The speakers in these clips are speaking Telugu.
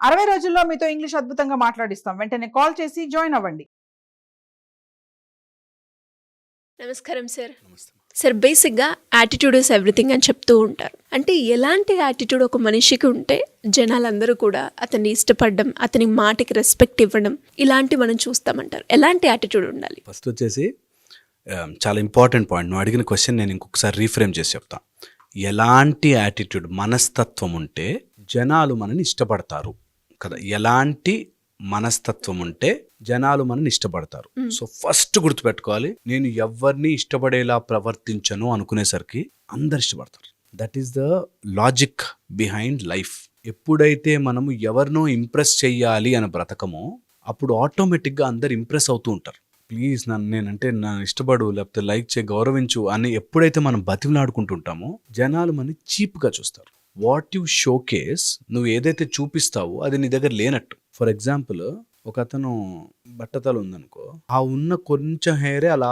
60 రోజుల్లో మీతో ఇంగ్లీష్ అద్భుతంగా మాట్లాడిస్తాం. వెంటనే కాల్ చేసి జాయిన్ అవ్వండి. నమస్కారం సార్. నమస్తే. సార్, బేసిక్గా యాటిట్యూడ్ ఇస్ ఎవ్రీథింగ్ అని చెప్తూ ఉంటారు. అంటే ఎలాంటి యాటిట్యూడ్ ఒక మనిషికి ఉంటే జనాలందరూ కూడా అతన్ని ఇష్టపడడం, అతని మాటకి రెస్పెక్ట్ ఇవ్వడం, ఇలాంటి మనం చూస్తామంటారు. ఎలాంటి యాటిట్యూడ్ ఉండాలి? ఫస్ట్ వచ్చేసి చాలా ఇంపార్టెంట్ పాయింట్. నువ్వు అడిగిన క్వశ్చన్ నేను ఇంకొకసారి రీఫ్రేమ్ చేసి చెప్తా. ఎలాంటి యాటిట్యూడ్, మనస్తత్వం ఉంటే జనాలు మనని ఇష్టపడతారు కదా. ఎలాంటి మనస్తత్వం ఉంటే జనాలు మనని ఇష్టపడతారు. సో ఫస్ట్ గుర్తుపెట్టుకోవాలి, నేను ఎవరిని ఇష్టపడేలా ప్రవర్తించను అనుకునేసరికి అందరు ఇష్టపడతారు. That is the logic behind life. ఎప్పుడైతే మనము ఎవరినో ఇంప్రెస్ చెయ్యాలి అని బ్రతకమో అప్పుడు ఆటోమేటిక్గా అందరు ఇంప్రెస్ అవుతూ ఉంటారు. ప్లీజ్ నేనంటే నన్ను ఇష్టపడు, లేకపోతే లైక్ చేయి, గౌరవించు అని ఎప్పుడైతే మనం బతిమలాడుకుంటుంటామో జనాలు మనని చీప్గా చూస్తారు. వాట్ యు షోకేస్, నువ్వు ఏదైతే చూపిస్తావో అది నీ దగ్గర లేనట్టు. ఫర్ ఎగ్జాంపుల్, ఒక అతను బట్టతలు ఉందనుకో, ఆ ఉన్న కొంచెం హెయిరే అలా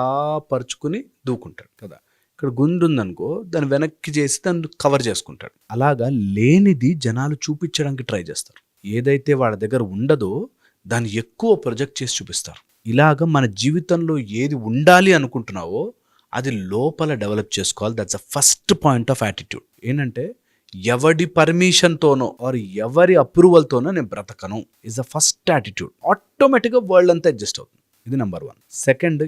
పరుచుకుని దూకుంటాడు కదా. ఇక్కడ గుండు ఉందనుకో, దాన్ని వెనక్కి చేసి దాన్ని కవర్ చేసుకుంటాడు. అలాగా లేనిది జనాలు చూపించడానికి ట్రై చేస్తారు. ఏదైతే వాళ్ళ దగ్గర ఉండదో దాన్ని ఎక్కువ ప్రొజెక్ట్ చేసి చూపిస్తారు. ఇలాగ మన జీవితంలో ఏది ఉండాలి అనుకుంటున్నావో అది లోపల డెవలప్ చేసుకోవాలి. That's the first point of attitude. ఏంటంటే ఎవడి పర్మిషన్తోనో ఆర్ ఎవరి అప్రూవల్తోనో నేను బ్రతకను ఇస్ ద ఫస్ట్ యాటిట్యూడ్. ఆటోమేటిక్గా వరల్డ్ అంతా అడ్జస్ట్ అవుతుంది. ఇది నెంబర్ 1. సెకండ్,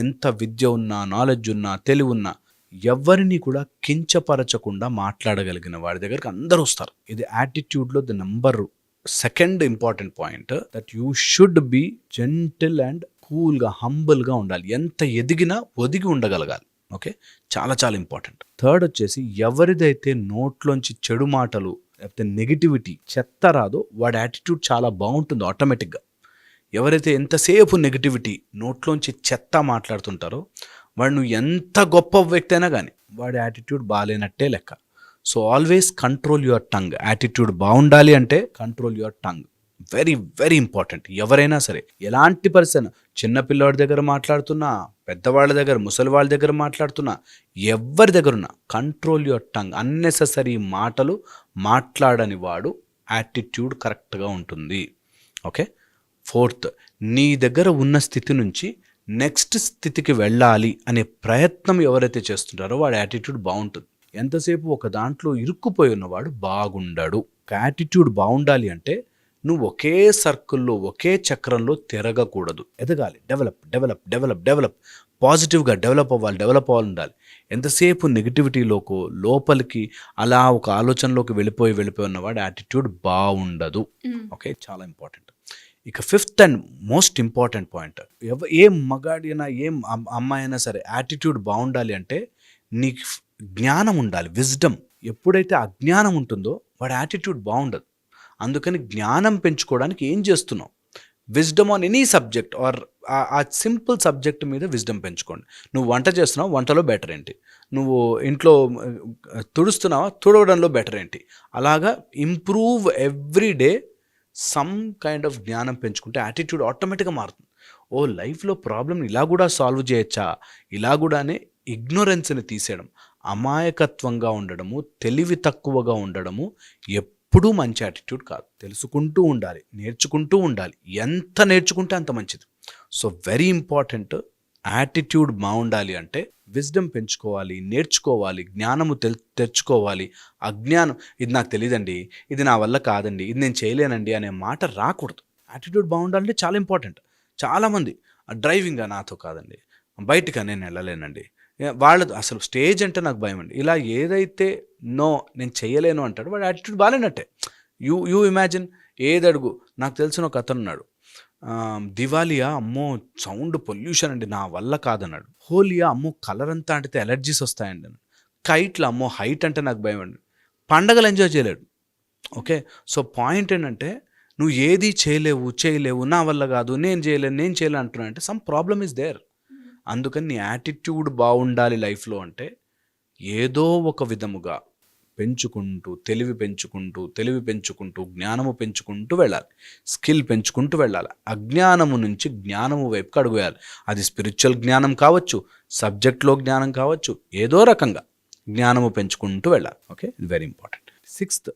ఎంత విద్య ఉన్నా, నాలెడ్జ్ ఉన్నా, తెలివి ఉన్నా ఎవరిని కూడా కించపరచకుండా మాట్లాడగలిగిన వాడి దగ్గరికి అందరూ వస్తారు. ఇది యాటిట్యూడ్లో the number second important point. That you should be gentle and కూల్గా, హంబుల్గా ఉండాలి. ఎంత ఎదిగినా ఒదిగి ఉండగలగాలి. ఓకే, చాలా చాలా ఇంపార్టెంట్. థర్డ్ వచ్చేసి, ఎవరిదైతే నోట్లోంచి చెడు మాటలు లేకపోతే నెగిటివిటీ, చెత్త రాదో వాడి యాటిట్యూడ్ చాలా బాగుంటుంది ఆటోమేటిక్గా. ఎవరైతే ఎంతసేపు నెగిటివిటీ, నోట్లోంచి చెత్త మాట్లాడుతుంటారో వాడు, నువ్వు ఎంత గొప్ప వ్యక్తి అయినా కానీ వాడి యాటిట్యూడ్ బాగాలేనట్టే లెక్క. So always control your tongue. Attitude బాగుండాలి అంటే control your tongue. Very very important. ఎవరైనా సరే, ఎలాంటి పర్సన్, చిన్నపిల్లవాడి దగ్గర మాట్లాడుతున్నా, పెద్దవాళ్ళ దగ్గర, ముసలి వాళ్ళ దగ్గర మాట్లాడుతున్నా, ఎవరి దగ్గర ఉన్నా కంట్రోల్ యువర్ టంగ్. అన్నెసెసరీ మాటలు మాట్లాడని వాడు యాటిట్యూడ్ కరెక్ట్గా ఉంటుంది. ఓకే. ఫోర్త్, నీ దగ్గర ఉన్న స్థితి నుంచి నెక్స్ట్ స్థితికి వెళ్ళాలి అనే ప్రయత్నం ఎవరైతే చేస్తుంటారో వాడి యాటిట్యూడ్ బాగుంటుంది. ఎంతసేపు ఒక దాంట్లో ఇరుక్కుపోయి ఉన్నవాడు బాగుండాడు. యాటిట్యూడ్ బాగుండాలి అంటే నువ్వు ఒకే సర్కిల్లో, ఒకే చక్రంలో తిరగకూడదు. ఎదగాలి, డెవలప్ డెవలప్ డెవలప్ డెవలప్, పాజిటివ్గా డెవలప్ అవ్వాలి ఉండాలి. ఎంతసేపు నెగిటివిటీలోకి, లోపలికి అలా ఒక ఆలోచనలోకి వెళ్ళిపోయి ఉన్నవాడు యాటిట్యూడ్ బాగుండదు. ఓకే, చాలా ఇంపార్టెంట్. ఇక fifth and most important point, ఏ మగాడి అయినా, ఏం అమ్మాయి అయినా సరే యాటిట్యూడ్ బాగుండాలి అంటే నీకు జ్ఞానం ఉండాలి, విజ్డమ్. ఎప్పుడైతే అజ్ఞానం ఉంటుందో వాడి యాటిట్యూడ్ బాగుండదు. అందుకని జ్ఞానం పెంచుకోవడానికి ఏం చేస్తున్నావు? Wisdom on any subject or a simple subject మీద విజ్డమ్ పెంచుకోండి. నువ్వు వంట చేస్తున్నావు, వంటలో బెటర్ ఏంటి? నువ్వు ఇంట్లో తుడుస్తున్నావా, తుడవడంలో బెటర్ ఏంటి? అలాగా improve every day. Some kind of జ్ఞానం పెంచుకుంటే యాటిట్యూడ్ ఆటోమేటిక్గా మారుతుంది. ఓ, లైఫ్లో ప్రాబ్లమ్ ఇలా కూడా సాల్వ్ చేయొచ్చా? ఇలా కూడానే ఇగ్నోరెన్స్ని తీసేయడం, అమాయకత్వంగా ఉండడము, తెలివి తక్కువగా ఉండడము ఎప్పుడూ మంచి యాటిట్యూడ్ కాదు. తెలుసుకుంటూ ఉండాలి, నేర్చుకుంటూ ఉండాలి. ఎంత నేర్చుకుంటే అంత మంచిది. So very important. యాటిట్యూడ్ బాగుండాలి అంటే విజ్డమ్ పెంచుకోవాలి, నేర్చుకోవాలి, జ్ఞానము తెచ్చుకోవాలి. అజ్ఞానం, ఇది నాకు తెలియదండి, ఇది నా వల్ల కాదండి, ఇది నేను చేయలేనండి అనే మాట రాకూడదు. యాటిట్యూడ్ బాగుండాలంటే చాలా ఇంపార్టెంట్. చాలామంది డ్రైవింగ్ నాతో కాదండి, బయటగా నేను వెళ్ళలేనండి, వాళ్ళతో అసలు స్టేజ్ అంటే నాకు భయం అండి, ఇలా ఏదైతే నో నేను చేయలేను అంటాడు వాడు యాటిట్యూడ్ బాగాలేనట్టే. యూ ఇమాజిన్, ఏదడుగు. నాకు తెలిసిన ఒక అతను ఉన్నాడు, దివాలియా అమ్మో సౌండ్ పొల్యూషన్ అండి నా వల్ల కాదన్నాడు. హోలియా అమ్మో కలర్ అంతా అంటే ఎలర్జీస్ వస్తాయండి అన్నాడు. కైట్లు అమ్మో హైట్ అంటే నాకు భయం అండి. పండగలు ఎంజాయ్ చేయలేడు. ఓకే, సో పాయింట్ ఏంటంటే నువ్వు ఏది చేయలేవు, నా వల్ల కాదు, నేను చేయలేను అంటున్నా అంటే సమ్ ప్రాబ్లమ్ ఈజ్ దేర్. అందుకని నీ యాటిట్యూడ్ బాగుండాలి లైఫ్లో అంటే ఏదో ఒక విధముగా పెంచుకుంటూ, తెలివి పెంచుకుంటూ, జ్ఞానము పెంచుకుంటూ వెళ్ళాలి, స్కిల్ పెంచుకుంటూ వెళ్ళాలి. అజ్ఞానము నుంచి జ్ఞానము వైపుకి అడుగు వేయాలి. అది స్పిరిచువల్ జ్ఞానం కావచ్చు, సబ్జెక్ట్లో జ్ఞానం కావచ్చు, ఏదో రకంగా జ్ఞానము పెంచుకుంటూ వెళ్ళాలి. ఓకే, ఇది very important. Sixth,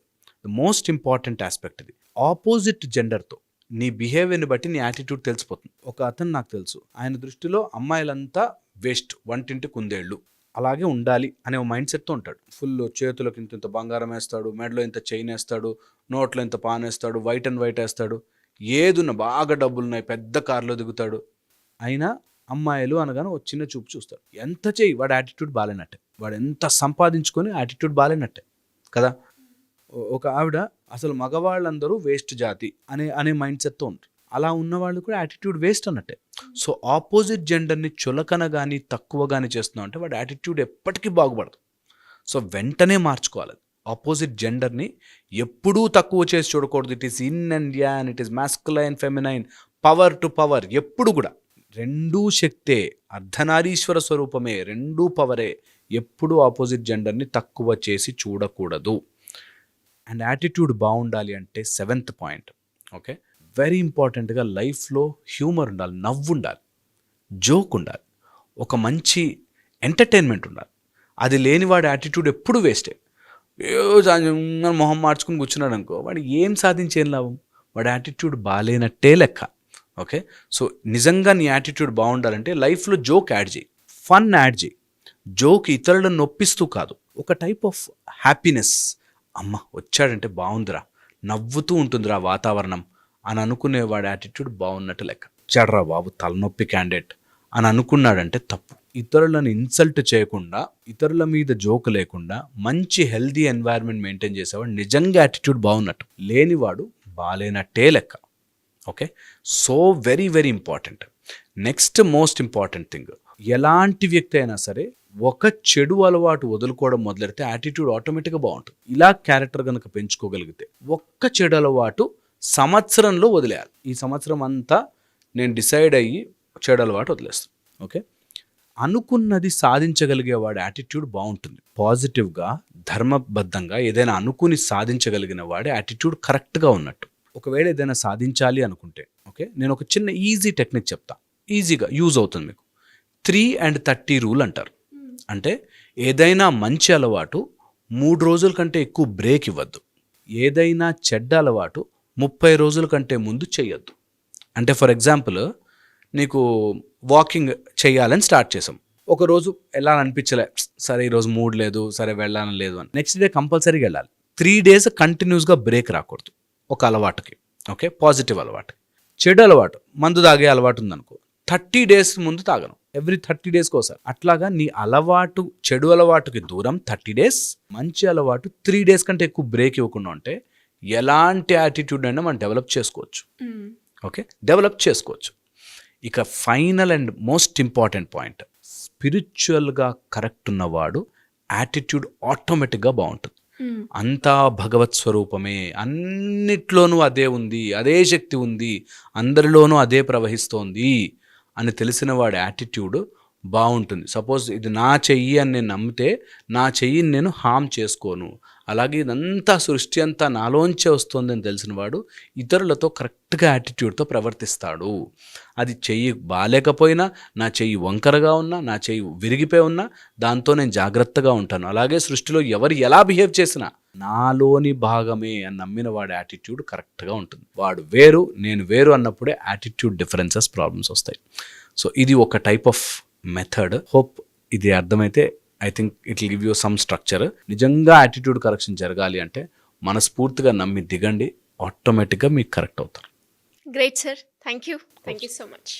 the most important aspect ఇది, ఆపోజిట్ జెండర్తో నీ బిహేవియర్ని బట్టి నీ యాటిట్యూడ్ తెలిసిపోతుంది. ఒక అతను నాకు తెలుసు, ఆయన దృష్టిలో అమ్మాయిలంతా వేస్ట్, వంటింటి కుందేళ్ళు, అలాగే ఉండాలి అనే మైండ్ సెట్తో ఉంటాడు. ఫుల్ చేతులకు ఇంత బంగారం వేస్తాడు, మెడలో ఇంత చైన్ వేస్తాడు, నోట్లో ఇంత పాన్ వేస్తాడు, వైట్ అండ్ వైట్ వేస్తాడు, ఏదున్నా బాగా డబ్బులున్నాయి, పెద్ద కారులో దిగుతాడు. అయినా అమ్మాయిలు అనగానే ఒక చిన్న చూపు చూస్తాడు. ఎంత చెయ్యి వాడు యాటిట్యూడ్ బాలేనట్టే, వాడు ఎంత సంపాదించుకొని యాటిట్యూడ్ బాలేనట్టే కదా. ఒక ఆవిడ అసలు మగవాళ్ళందరూ వేస్ట్ జాతి అనే మైండ్ సెట్తో ఉంటారు. అలా ఉన్నవాళ్ళు కూడా యాటిట్యూడ్ వేస్ట్ అన్నట్టే. సో ఆపోజిట్ జెండర్ని చులకన కానీ తక్కువ కానీ చేస్తున్నాం అంటే వాడి యాటిట్యూడ్ ఎప్పటికీ బాగుపడదు. సో వెంటనే మార్చుకోవాలి. ఆపోజిట్ జెండర్ని ఎప్పుడూ తక్కువ చేసి చూడకూడదు. It is in and an, it is masculine, feminine, power to power. ఎప్పుడు కూడా రెండూ శక్తే, అర్ధనారీశ్వర స్వరూపమే, రెండూ పవరే. ఎప్పుడు ఆపోజిట్ జెండర్ని తక్కువ చేసి చూడకూడదు. అండ్ యాటిట్యూడ్ బాగుండాలి అంటే 7th పాయింట్, ఓకే, వెరీ ఇంపార్టెంట్గా లైఫ్లో హ్యూమర్ ఉండాలి, నవ్వు ఉండాలి, జోక్ ఉండాలి, ఒక మంచి ఎంటర్టైన్మెంట్ ఉండాలి. అది లేనివాడి యాటిట్యూడ్ ఎప్పుడు వేస్టే. మొహం మార్చుకుని కూర్చున్నాడు అనుకో, వాడు ఏం సాధించేం లాభం, వాడి యాటిట్యూడ్ బాగాలేనట్టే లెక్క. ఓకే, సో నిజంగా నీ యాటిట్యూడ్ బాగుండాలంటే లైఫ్లో జోక్ యాడ్ చేయి, ఫన్ యాడ్ చేయి. జోక్ ఇతరులను నొప్పిస్తూ కాదు, ఒక టైప్ ఆఫ్ హ్యాపీనెస్. అమ్మ వచ్చాడంటే బాగుందిరా, నవ్వుతూ ఉంటుందిరా వాతావరణం అని అనుకునేవాడి యాటిట్యూడ్ బాగున్నట్టు లెక్క. వచ్చాడరా బాబు తలనొప్పి క్యాండిడేట్ అని అనుకున్నాడంటే తప్పు. ఇతరులను ఇన్సల్ట్ చేయకుండా, ఇతరుల మీద జోక్ లేకుండా మంచి హెల్దీ ఎన్వైరన్మెంట్ మెయింటైన్ చేసేవాడు నిజంగా యాటిట్యూడ్ బాగున్నట్టు. లేనివాడు బాలేనట్టే లెక్క. Okay, so very very important. Next most important thing, ఎలాంటి వ్యక్తి అయినా సరే ఒక చెడు అలవాటు వదులుకోవడం మొదలెడితే యాటిట్యూడ్ ఆటోమేటిక్గా బాగుంటుంది. ఇలా క్యారెక్టర్ కనుక పెంచుకోగలిగితే ఒక్క చెడు అలవాటు సంవత్సరంలో వదిలేయాలి. ఈ సంవత్సరం అంతా నేను డిసైడ్ అయ్యి చెడు అలవాటు వదిలేస్తాను. ఓకే, అనుకున్నది సాధించగలిగేవాడి యాటిట్యూడ్ బాగుంటుంది. పాజిటివ్గా ధర్మబద్ధంగా ఏదైనా అనుకుని సాధించగలిగిన వాడి యాటిట్యూడ్ కరెక్ట్గా ఉన్నట్టు. ఒకవేళ ఏదైనా సాధించాలి అనుకుంటే, ఓకే, నేను ఒక చిన్న ఈజీ టెక్నిక్ చెప్తా, ఈజీగా యూజ్ అవుతుంది మీకు. 3 and 30 రూల్ అంటారు. అంటే ఏదైనా మంచి అలవాటు 3 రోజుల కంటే ఎక్కువ బ్రేక్ ఇవ్వద్దు. ఏదైనా చెడ్డ అలవాటు 30 రోజుల కంటే ముందు చేయొద్దు. అంటే ఫర్ ఎగ్జాంపుల్, నీకు వాకింగ్ చేయాలని స్టార్ట్ చేసాం, ఒకరోజు వెళ్ళాలనిపించలే, సరే ఈరోజు మూడ్ లేదు, సరే వెళ్ళాలని లేదు అని, నెక్స్ట్ డే కంపల్సరీగా వెళ్ళాలి. 3 days కంటిన్యూస్గా బ్రేక్ రాకూడదు ఒక అలవాటుకి. ఓకే, పాజిటివ్ అలవాటు. చెడు అలవాటు, మందు తాగే అలవాటు ఉందనుకో, 30 days ముందు తాగను, ఎవ్రీ 30 days కోసం. అట్లాగా నీ అలవాటు, చెడు అలవాటుకి దూరం 30 days, మంచి అలవాటు 3 days కంటే ఎక్కువ బ్రేక్ ఇవ్వకుండా ఉంటే ఎలాంటి యాటిట్యూడ్ అయినా మనం డెవలప్ చేసుకోవచ్చు. ఓకే, డెవలప్ చేసుకోవచ్చు. ఇక final and most important point, స్పిరిచువల్గా కరెక్ట్ ఉన్నవాడు యాటిట్యూడ్ ఆటోమేటిక్గా బాగుంటుంది. అంతా భగవత్ స్వరూపమే, అన్నిట్లోనూ అదే ఉంది, అదే శక్తి ఉంది, అందరిలోనూ అదే ప్రవహిస్తోంది అని తెలిసిన వాడి యాటిట్యూడ్ బాగుంటుంది. సపోజ్ ఇది నా చెయ్యి అని నేను నమ్మితే నా చెయ్యిని నేను హామ్ చేసుకోను, అలాగే ఇదంతా సృష్టి అంతా నాలోంచే వస్తుంది అని తెలిసిన వాడు ఇతరులతో కరెక్ట్గా యాటిట్యూడ్తో ప్రవర్తిస్తాడు. అది చెయ్యి బాలేకపోయినా, నా చెయ్యి వంకరగా ఉన్నా, నా చెయ్యి విరిగిపోయి ఉన్నా దాంతో నేను జాగ్రత్తగా ఉంటాను. అలాగే సృష్టిలో ఎవరు ఎలా బిహేవ్ చేసినా నాలోని భాగమే అని నమ్మిన వాడి యాటిట్యూడ్ కరెక్ట్గా ఉంటుంది. వాడు వేరు, నేను వేరు అన్నప్పుడే యాటిట్యూడ్ డిఫరెన్సెస్, ప్రాబ్లమ్స్ వస్తాయి. సో ఇది ఒక టైప్ ఆఫ్ మెథడ్. హోప్ ఇది అర్థమైతే I think it will give you some structure. నిజంగా యాటిట్యూడ్ కరెక్షన్ జరగాలి అంటే మనస్ఫూర్తిగా నమ్మి దిగండి, ఆటోమేటిక్గా మీకు కరెక్ట్ అవుతారు. Great sir, thank you so much.